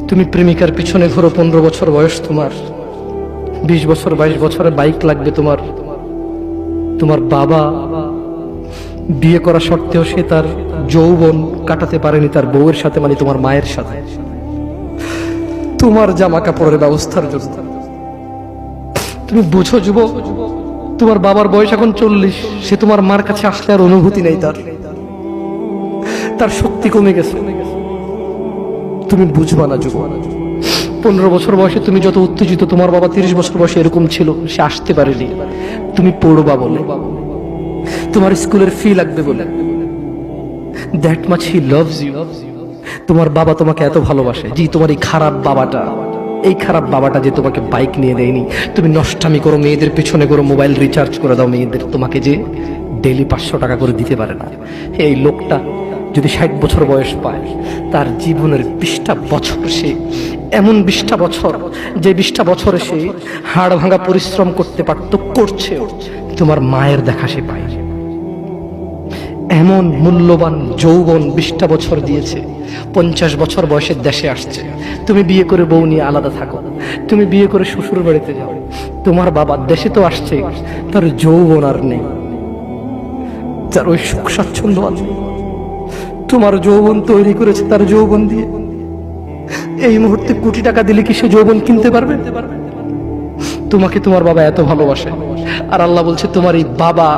তুমি প্রেমিকার পিছনে ঘোরো, 15 বছর বয়স তোমার, 20 বছর 22 বছরে বাইক লাগবে তোমার। তোমার বাবা বিয়ে করা সত্ত্বেও সে তার যৌবন কাটাতে পারেনি তার বউয়ের সাথে, মানে তোমার মায়ের সাথে, তোমার জামা কাপড়ের ব্যবস্থার জন্য। তুমি বুঝো যুবক, তোমার বাবার বয়স এখন 40, সে তোমার মার কাছে আসলে আর অনুভূতি নেই, তার শক্তি কমে গেছে। তুমি বুঝবা না যুবক, 15 বছর বয়সে তুমি যত উত্তেজিত, তোমার বাবা 30 বছর বয়সে এরকম ছিল, সে আসতে পারেনি। তুমি পড়বা বলে, তোমার স্কুলের ফি লাগবে বলে, that much he loves you. তোমার বাবা তোমাকে এত ভালোবাসে। জি, তোমার এই খারাপ বাবাটা যে তোমাকে বাইক নিয়ে দেয়নি, তুমি নষ্টামি করো, মেয়েদের পিছনে করো, মোবাইল রিচার্জ করে দাও মেয়েদের, তোমাকে যে ডেইলি 500 টাকা করে দিতে পারে না। এই লোকটা যদি 60 বছর বয়স পায়, তার জীবনের 20টা বছর সে এমন 20টা বছর, যে 20টা বছরে সে হাড় ভাঙা পরিশ্রম করতে পারত, করছে, তোমার মায়ের দেখা সে পায়। এমন মূল্যবান যৌবন 20টা বছর দিয়েছে, 50 বছর বয়সের দেশে আসছে। তুমি বিয়ে করে বউ নিয়ে আলাদা থাকো, তুমি বিয়ে করে শ্বশুর বাড়িতে যাও, তোমার বাবা দেশে তো আসছে, তার যৌবন আর নেই, তার ওই সুখ স্বাচ্ছন্দ্য আর নেই। তোমার যৌবন তৈরি করেছে তার যৌবন দিয়ে। এই মুহূর্তে কোটি টাকা দিলে কি সে যৌবন কিনতে পারবে? তোমাকে তোমার বাবা এত ভালোবাসে, আর আল্লাহ বলছে তোমার এই বাবা,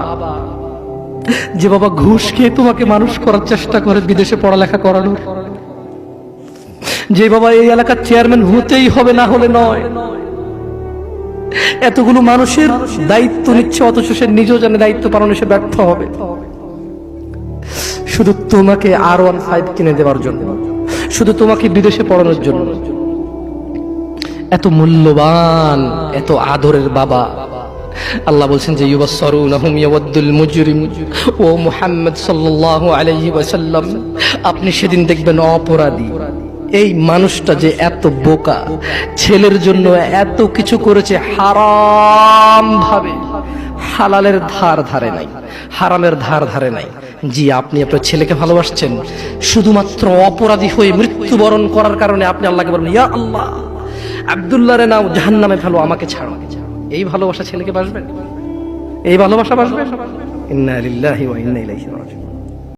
যে বাবা ঘুষ খেয়ে তোমাকে মানুষ করার চেষ্টা করে বিদেশে পড়ালেখা করানোর, যে বাবা এই এলাকার চেয়ারম্যান হতেই হবে, না হলে নয়, এতগুলো মানুষের দায়িত্ব নিচ্ছে, অথচ সে নিজেও জানে দায়িত্ব পালনে সে ব্যর্থ হবে, শুধু তোমাকে R15 কিনে দেওয়ার জন্য, শুধু তোমাকে বিদেশে পড়ানোর জন্য। এত মূল্যবান, এত আদরের বাবা। আল্লাহ বলছেন যে ইউবাসসারুনহুম ইয়াওয়াদ্দুল মুজরিম ও মুহাম্মদ সাল্লাল্লাহু আলাইহি ওয়াসাল্লাম, আপনি সেদিন দেখবেন অপরাধী এই মানুষটা যে এত বোকা, ছেলের জন্য এত কিছু করেছে হারাম ভাবে, হালালের ধার ধারে নাই, হারামের ধার ধারে নাই। জি, আপনি আপনার ছেলেকে ভালোবাসছেন, শুধুমাত্র অপরাধী হয়ে মৃত্যুবরণ করার কারণে আপনি আল্লাহকে বলেন, ইয়া আল্লাহ, আব্দুল্লাহ রে নাও জাহান্নামে ফেলো, আমাকে ছাড়ো। এই ভালোবাসা ছেলেকে বাসবে? এই ভালোবাসা বাসবে? ইন্না লিল্লাহি ওয়া ইন্না ইলাইহি রাজিউন।